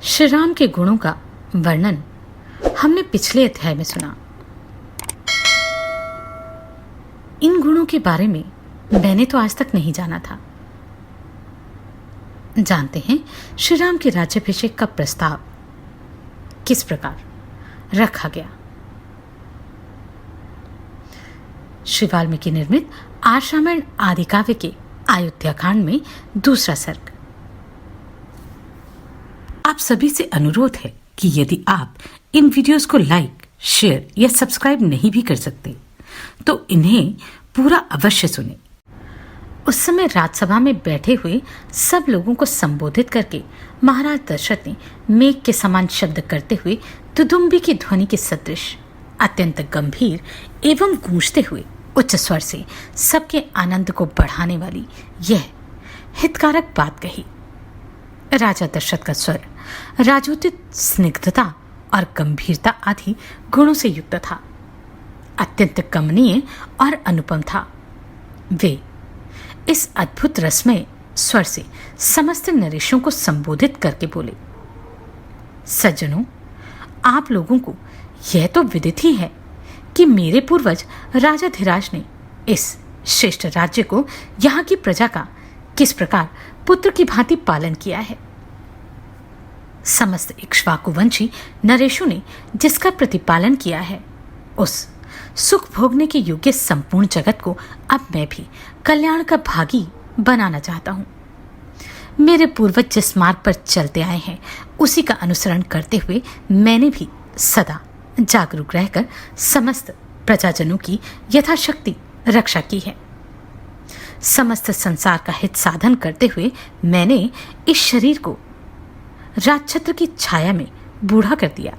श्री राम के गुणों का वर्णन हमने पिछले अध्याय में सुना। इन गुणों के बारे में मैंने तो आज तक नहीं जाना था। जानते हैं श्री राम के राज्याभिषेक का प्रस्ताव किस प्रकार रखा गया। श्री वाल्मीकि निर्मित आर्ष रामायण आदि काव्य के अयोध्या कांड में दूसरा सर्ग। आप सभी से अनुरोध है कि यदि आप इन वीडियोस को लाइक, शेयर या सब्सक्राइब नहीं भी कर सकते तो इन्हें पूरा अवश्य सुनें। उस समय राजसभा में बैठे हुए सब लोगों को संबोधित करके महाराज दशरथ ने मेघ के समान शब्द करते हुए दुदुम्बी की ध्वनि के सदृश अत्यंत गंभीर एवं गूंजते हुए उच्च स्वर से सबके आनंद को बढ़ाने वाली यह हितकारक बात कही। राजा दशरथ का स्वर राजोचित स्निग्धता और गंभीरता आदि गुणों से युक्त था, अत्यंत कमनीय और अनुपम था। वे इस अद्भुत रसमय स्वर से समस्त नरेशों को संबोधित करके बोले, सज्जनों, आप लोगों को यह तो विदित ही है कि मेरे पूर्वज राजा धीराज ने इस श्रेष्ठ राज्य को यहाँ की प्रजा का किस प्रकार पुत्र की भांति पालन किया है। समस्त इक्ष्वाकुवंशी नरेशों ने जिसका प्रतिपालन किया है, उस सुख भोगने के योग्य संपूर्ण जगत को अब मैं भी कल्याण का भागी बनाना चाहता हूं। मेरे पूर्वज जिस मार्ग पर चलते आए हैं उसी का अनुसरण करते हुए मैंने भी सदा जागरूक रहकर समस्त प्रजाजनों की यथाशक्ति रक्षा की है। समस्त संसार का हित साधन करते हुए मैंने इस शरीर को राजछत्र की छाया में बूढ़ा कर दिया।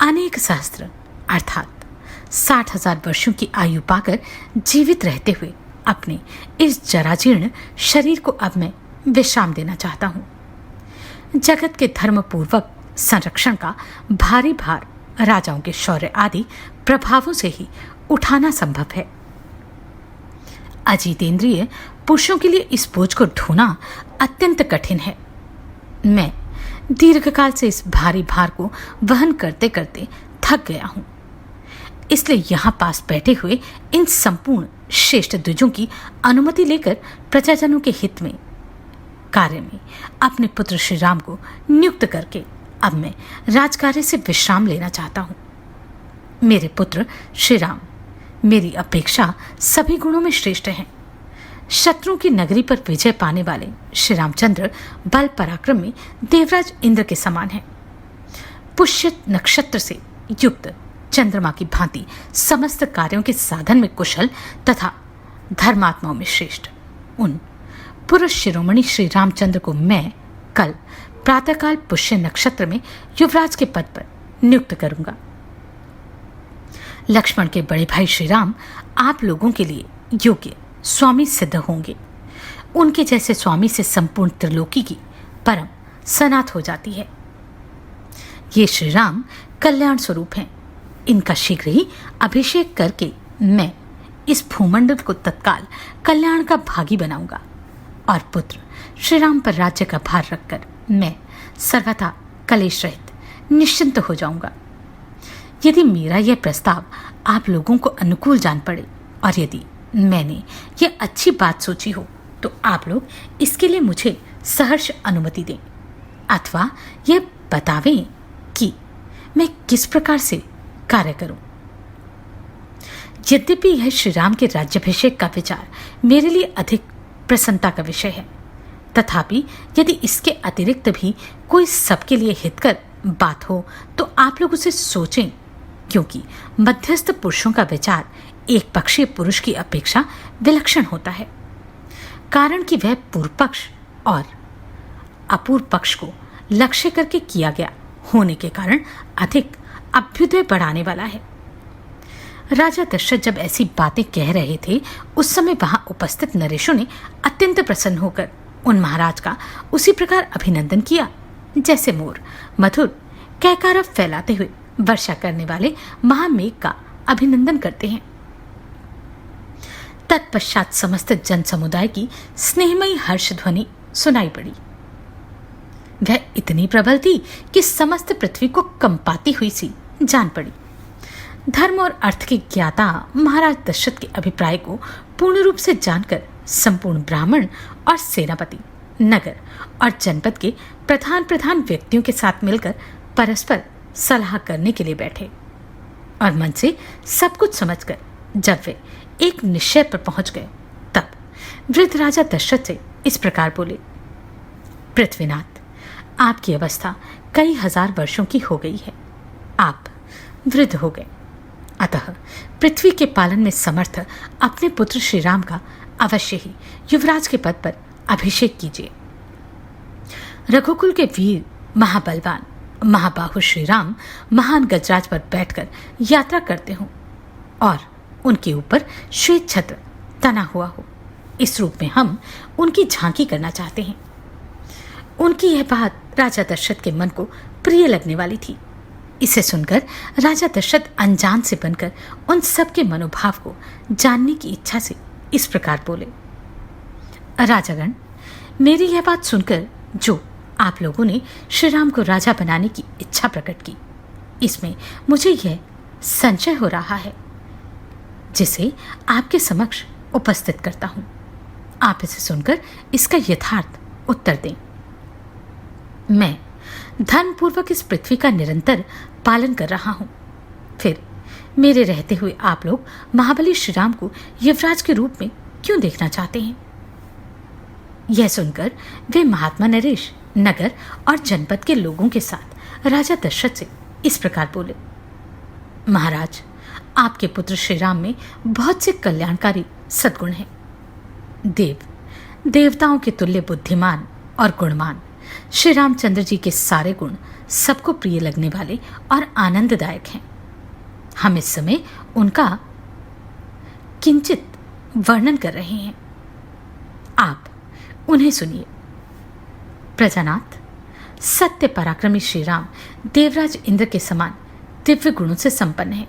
अनेक सहस्त्र अर्थात 60,000 वर्षों की आयु पाकर जीवित रहते हुए अपने इस जराजीर्ण शरीर को अब मैं विश्राम देना चाहता हूं। जगत के धर्मपूर्वक संरक्षण का भारी भार राजाओं के शौर्य आदि प्रभावों से ही उठाना संभव है। अजीतेंद्रिय पुरुषों के लिए इस बोझ को ढोना अत्यंत कठिन है। मैं दीर्घकाल से इस भारी भार को वहन करते करते थक गया हूं। इसलिए यहां पास बैठे हुए इन संपूर्ण श्रेष्ठ द्विजों की अनुमति लेकर प्रजाजनों के हित में कार्य में अपने पुत्र श्री राम को नियुक्त करके अब मैं राजकार्य से विश्राम लेना चाहता हूं। मेरे पुत्र श्री राम मेरी अपेक्षा सभी गुणों में श्रेष्ठ हैं। शत्रुओं की नगरी पर विजय पाने वाले श्री रामचंद्र बल पराक्रम में देवराज इंद्र के समान हैं। पुष्य नक्षत्र से युक्त चंद्रमा की भांति समस्त कार्यों के साधन में कुशल तथा धर्मात्माओं में श्रेष्ठ उन पुरुष शिरोमणि श्री रामचंद्र को मैं कल प्रातःकाल पुष्य नक्षत्र में युवराज के पद पर नियुक्त करूंगा। लक्ष्मण के बड़े भाई श्री राम आप लोगों के लिए योग्य स्वामी सिद्ध होंगे। उनके जैसे स्वामी से संपूर्ण त्रिलोकी की परम सनात हो जाती है। ये श्री राम कल्याण स्वरूप हैं। इनका शीघ्र ही अभिषेक करके मैं इस भूमंडल को तत्काल कल्याण का भागी बनाऊंगा और पुत्र श्री राम पर राज्य का भार रखकर मैं सर्वथा कलेश रहित निश्चिंत हो जाऊंगा। यदि मेरा यह प्रस्ताव आप लोगों को अनुकूल जान पड़े और यदि मैंने यह अच्छी बात सोची हो तो आप लोग इसके लिए मुझे सहर्ष अनुमति दें अथवा यह बतावें कि मैं किस प्रकार से कार्य करूं। यद्यपि यह श्री राम के राज्याभिषेक का विचार मेरे लिए अधिक प्रसन्नता का विषय है, तथापि यदि इसके अतिरिक्त भी कोई सबके लिए हितकर बात हो तो आप लोग उसे सोचें, क्योंकि मध्यस्थ पुरुषों का विचार एक पक्षीय पुरुष की अपेक्षा विलक्षण होता है। कारण कि वह पूर्व पक्ष और अपूर्व पक्ष को लक्ष्य करके किया गया होने के कारण अधिक अभ्युदय बढ़ाने वाला है। राजा दशरथ जब ऐसी बातें कह रहे थे उस समय वहां उपस्थित नरेशों ने अत्यंत प्रसन्न होकर उन महाराज का उसी प्रकार अभिनंदन किया जैसे मोर मधुर कैकारव फैलाते हुए वर्षा करने वाले महामेघ का अभिनंदन करते हैं। तत्पश्चात समस्त जन समुदाय की स्नेहमयी हर्ष ध्वनि सुनाई पड़ी। वह इतनी प्रबल थी कि समस्त पृथ्वी को कंपाती हुई सी जान पड़ी। धर्म और अर्थ के ज्ञाता महाराज दशरथ के अभिप्राय को पूर्ण रूप से जानकर संपूर्ण ब्राह्मण और सेनापति नगर और जनपद के प्रधान व्यक्तियों के साथ मिलकर परस्पर सलाह करने के लिए बैठे और मन से सब कुछ समझकर जब वे एक निश्चय पर पहुंच गए तब वृद्ध राजा दशरथ से इस प्रकार बोले, पृथ्वीनाथ, आपकी अवस्था कई हजार वर्षों की हो गई है। आप वृद्ध हो गए, अतः पृथ्वी के पालन में समर्थ अपने पुत्र श्री राम का अवश्य ही युवराज के पद पर अभिषेक कीजिए। रघुकुल के वीर महाबलवान महाबाहु श्री राम महान गजराज पर बैठकर यात्रा करते हों और उनके ऊपर श्वेत छत्र तना हुआ हो, इस रूप में हम उनकी झांकी करना चाहते हैं। उनकी यह बात राजा दशरथ के मन को प्रिय लगने वाली थी। इसे सुनकर राजा दशरथ अनजान से बनकर उन सब के मनोभाव को जानने की इच्छा से इस प्रकार बोले, राजागण, मेरी यह बात सुनकर जो आप लोगों ने श्री राम को राजा बनाने की इच्छा प्रकट की, इसमें मुझे यह संशय हो रहा है जिसे आपके समक्ष उपस्थित करता हूं। आप इसे सुनकर इसका यथार्थ उत्तर दें। मैं धर्मपूर्वक इस पृथ्वी का निरंतर पालन कर रहा हूं, फिर मेरे रहते हुए आप लोग महाबली श्री राम को युवराज के रूप में क्यों देखना चाहते हैं? यह सुनकर वे महात्मा नरेश नगर और जनपद के लोगों के साथ राजा दशरथ से इस प्रकार बोले, महाराज, आपके पुत्र श्री राम में बहुत से कल्याणकारी सद्गुण हैं। देवताओं के तुल्य बुद्धिमान और गुणवान श्री रामचंद्र जी के सारे गुण सबको प्रिय लगने वाले और आनंददायक हैं। हम इस समय उनका किंचित वर्णन कर रहे हैं, आप उन्हें सुनिए। प्रजानाथ, सत्य पराक्रमी श्री राम देवराज इंद्र के समान दिव्य गुणों से संपन्न है।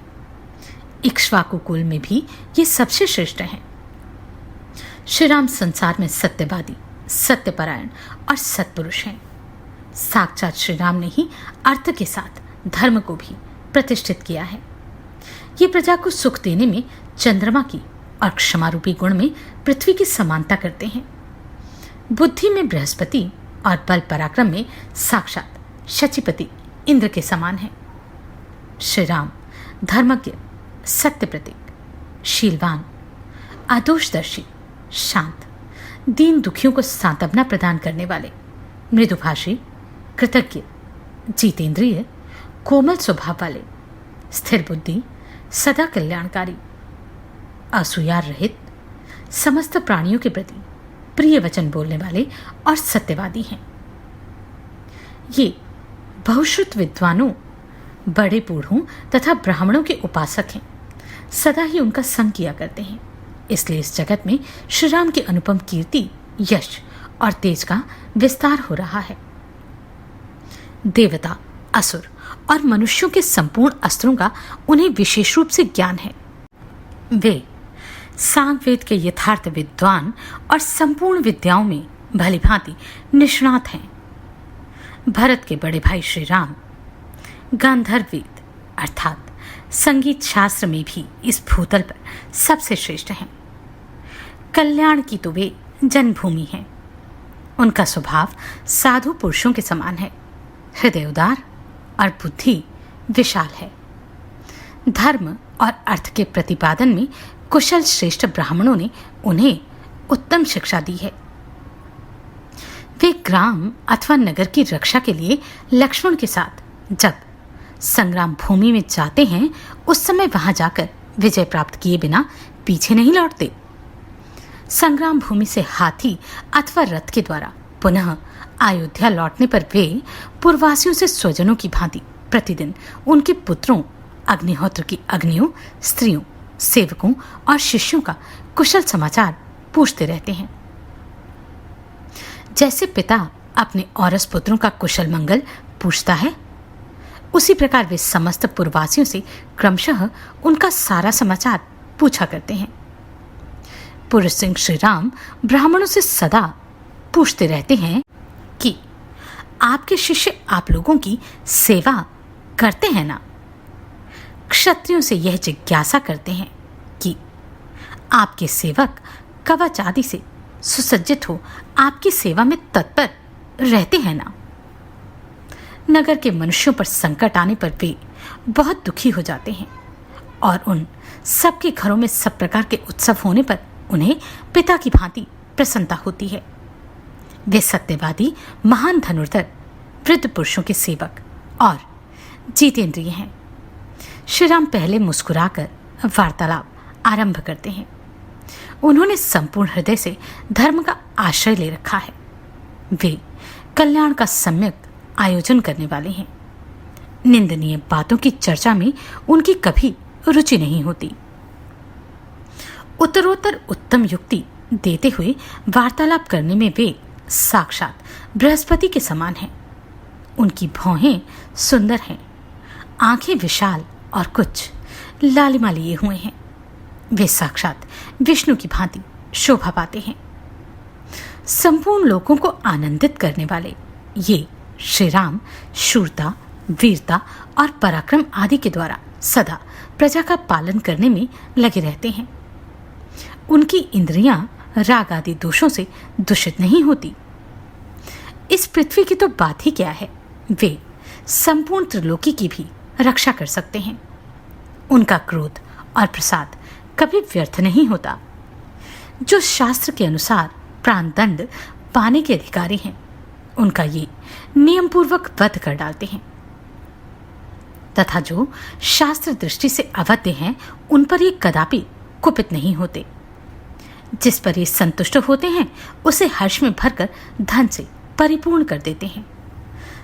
इक्ष्वाकु कुल में भी ये सबसे श्रेष्ठ हैं। श्री राम संसार में सत्यवादी, सत्यपरायण और सत्पुरुष हैं। साक्षात श्री राम ने ही अर्थ के साथ धर्म को भी प्रतिष्ठित किया है। ये प्रजा को सुख देने में चंद्रमा की और क्षमारूपी गुण में पृथ्वी की समानता करते हैं। बुद्धि में बृहस्पति और बल पराक्रम में साक्षात शचीपति इंद्र के समान है। श्री राम धर्मज्ञ, सत्य प्रतीक, शीलवान, आदोषदर्शी, शांत, दीन दुखियों को सांत्वना प्रदान करने वाले, मृदुभाषी, कृतज्ञ, जितेंद्रिय, कोमल स्वभाव वाले, स्थिर बुद्धि, सदा कल्याणकारी, असूया रहित, समस्त प्राणियों के प्रति प्रिय वचन बोलने वाले और सत्यवादी हैं। ये बहुश्रुत विद्वानों, बड़े बूढ़ों तथा ब्राह्मणों के उपासक हैं। सदा ही उनका संग किया करते हैं। इसलिए इस जगत में श्री राम की अनुपम कीर्ति, यश और तेज का विस्तार हो रहा है। देवता, असुर और मनुष्यों के संपूर्ण अस्त्रों का उन्हें विशेष रूप से ज्ञान है। वे सांगवेद के यथार्थ विद्वान और संपूर्ण विद्याओं में भली भांति निष्णात हैं। भरत के बड़े भाई श्री राम गांधर्व वेद अर्थात संगीत शास्त्र में भी इस भूतल पर सबसे श्रेष्ठ हैं। कल्याण की तो वे जन्मभूमि हैं। उनका स्वभाव साधु पुरुषों के समान है, हृदय उदार और बुद्धि विशाल है। धर्म और अर्थ के प्रतिपादन में कुशल श्रेष्ठ ब्राह्मणों ने उन्हें उत्तम शिक्षा दी है। वे ग्राम अथवा नगर की रक्षा के लिए लक्ष्मण के साथ जब संग्राम भूमि में जाते हैं, उस समय वहां जाकर विजय प्राप्त किए बिना पीछे नहीं लौटते। संग्राम भूमि से हाथी अथवा रथ के द्वारा पुनः अयोध्या लौटने पर वे पूर्ववासियों से स्वजनों की भांति प्रतिदिन उनके पुत्रों, अग्निहोत्र की अग्नियों, स्त्रियों, सेवकों और शिष्यों का कुशल समाचार पूछते रहते हैं। जैसे पिता अपने औरस पुत्रों का कुशल मंगल पूछता है, उसी प्रकार वे समस्त पूर्ववासियों से क्रमशः उनका सारा समाचार पूछा करते हैं। पुरुष सिंह श्री राम ब्राह्मणों से सदा पूछते रहते हैं कि आपके शिष्य आप लोगों की सेवा करते हैं ना? क्षत्रियों से यह जिज्ञासा करते हैं कि आपके सेवक कवच आदि से सुसज्जित हो आपकी सेवा में तत्पर रहते हैं ना? नगर के मनुष्यों पर संकट आने पर वे बहुत दुखी हो जाते हैं और उन सबके घरों में सब प्रकार के उत्सव होने पर उन्हें पिता की भांति प्रसन्नता होती है। वे सत्यवादी, महान धनुर्धर, वृद्ध पुरुषों के सेवक और जितेंद्रिय हैं। श्री राम पहले मुस्कुराकर वार्तालाप आरंभ करते हैं। उन्होंने संपूर्ण हृदय से धर्म का आश्रय ले रखा है। वे कल्याण का सम्यक आयोजन करने वाले हैं। निंदनीय बातों की चर्चा में उनकी कभी रुचि नहीं होती। उत्तरोत्तर उत्तम युक्ति देते हुए वार्तालाप करने में वे साक्षात बृहस्पति के समान हैं। उनकी भौहें सुंदर हैं, आंखें विशाल और कुछ लालिमा लिए हुए हैं। वे साक्षात विष्णु की भांति शोभा पाते हैं। संपूर्ण लोगों को आनंदित करने वाले ये श्री राम शूरता, वीरता और पराक्रम आदि के द्वारा सदा प्रजा का पालन करने में लगे रहते हैं। उनकी इंद्रियां राग आदि दोषों से दूषित नहीं होती। इस पृथ्वी की तो बात ही क्या है, वे संपूर्ण त्रिलोकी की भी रक्षा कर सकते हैं। उनका क्रोध और प्रसाद कभी व्यर्थ नहीं होता। जो शास्त्र के अनुसार प्राणदंड पाने के अधिकारी हैं, उनका ये नियम पूर्वक वध कर डालते हैं, तथा जो शास्त्र दृष्टि से अवध्य हैं, उन पर ये कदापि कुपित नहीं होते। जिस पर ये संतुष्ट होते हैं, उसे हर्ष में भरकर धन से परिपूर्ण कर देते हैं।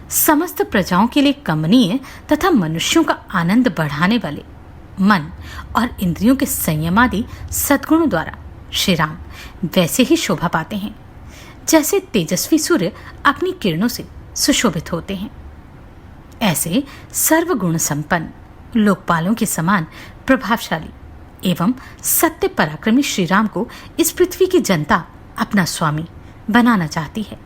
समस्त प्रजाओं के लिए कमनीय तथा मनुष्यों का आनंद बढ़ाने वाले मन और इंद्रियों के संयमादि सद्गुणों द्वारा श्री राम वैसे ही शोभा पाते हैं जैसे तेजस्वी सूर्य अपनी किरणों से सुशोभित होते हैं। ऐसे सर्वगुण संपन्न, लोकपालों के समान प्रभावशाली एवं सत्य पराक्रमी श्री राम को इस पृथ्वी की जनता अपना स्वामी बनाना चाहती है।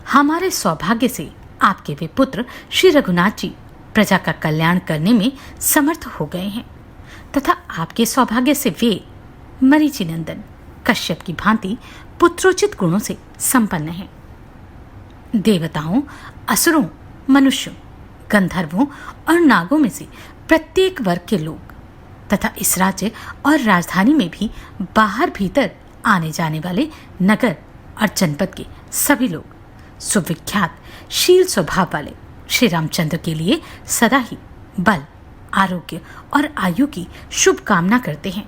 हमारे सौभाग्य से आपके वे पुत्र श्री रघुनाथ जी प्रजा का कल्याण करने में समर्थ हो गए हैं, तथा आपके सौभाग्य से वे मरीचि नंदन कश्यप की भांति पुत्रोचित गुणों से संपन्न हैं। देवताओं, असुरों, मनुष्यों, गंधर्वों और नागों में से प्रत्येक वर्ग के लोग तथा इस राज्य और राजधानी में भी बाहर भीतर आने जाने वाले नगर और जनपद के सभी लोग सुविख्यात शील स्वभाव वाले श्री रामचंद्र के लिए सदा ही बल, आरोग्य और आयु की शुभ कामना करते हैं।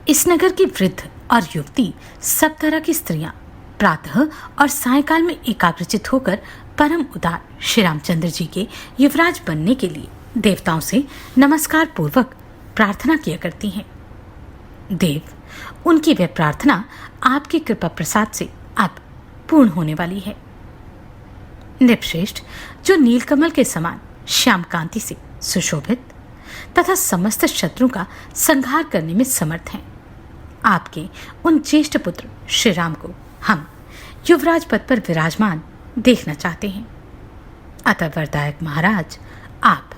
इस नगर की वृद्ध और युवती, सब तरह की स्त्रियां प्रातः और सायंकाल में एकाग्रचित होकर परम उदार श्री रामचंद्र जी के युवराज बनने के लिए देवताओं से नमस्कार पूर्वक प्रार्थना किया करती हैं। देव, उनकी वह प्रार्थना आपकी कृपा प्रसाद से अब पूर्ण होने वाली है। नृपश्रेष्ठ, जो नीलकमल के समान श्याम कांति से सुशोभित तथा समस्त शत्रुओं का संहार करने में समर्थ हैं, आपके उन ज्येष्ठ पुत्र श्री राम को हम युवराज पद पर विराजमान देखना चाहते हैं। अतः वरदायक महाराज, आप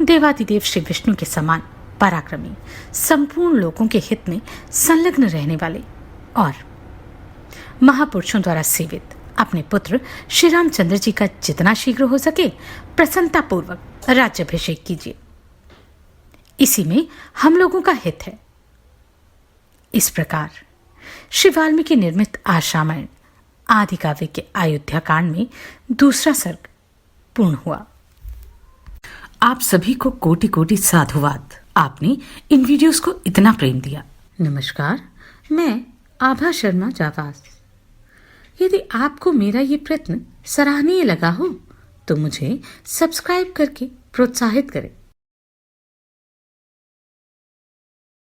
देवादिदेव श्री विष्णु के समान पराक्रमी, संपूर्ण लोगों के हित में संलग्न रहने वाले और महापुरुषों द्वारा सेवित अपने पुत्र श्री रामचंद्र जी का जितना शीघ्र हो सके प्रसन्नता पूर्वक राज्याभिषेक कीजिए। इसी में हम लोगों का हित है। इस प्रकार श्री वाल्मीकि निर्मित आश्रामण आदि काव्य के अयोध्या कांड में दूसरा सर्ग पूर्ण हुआ। आप सभी को कोटि कोटि साधुवाद। आपने इन वीडियोस को इतना प्रेम दिया। नमस्कार, मैं आभा शर्मा जावास। यदि आपको मेरा ये प्रयत्न सराहनीय लगा हो तो मुझे सब्सक्राइब करके प्रोत्साहित करें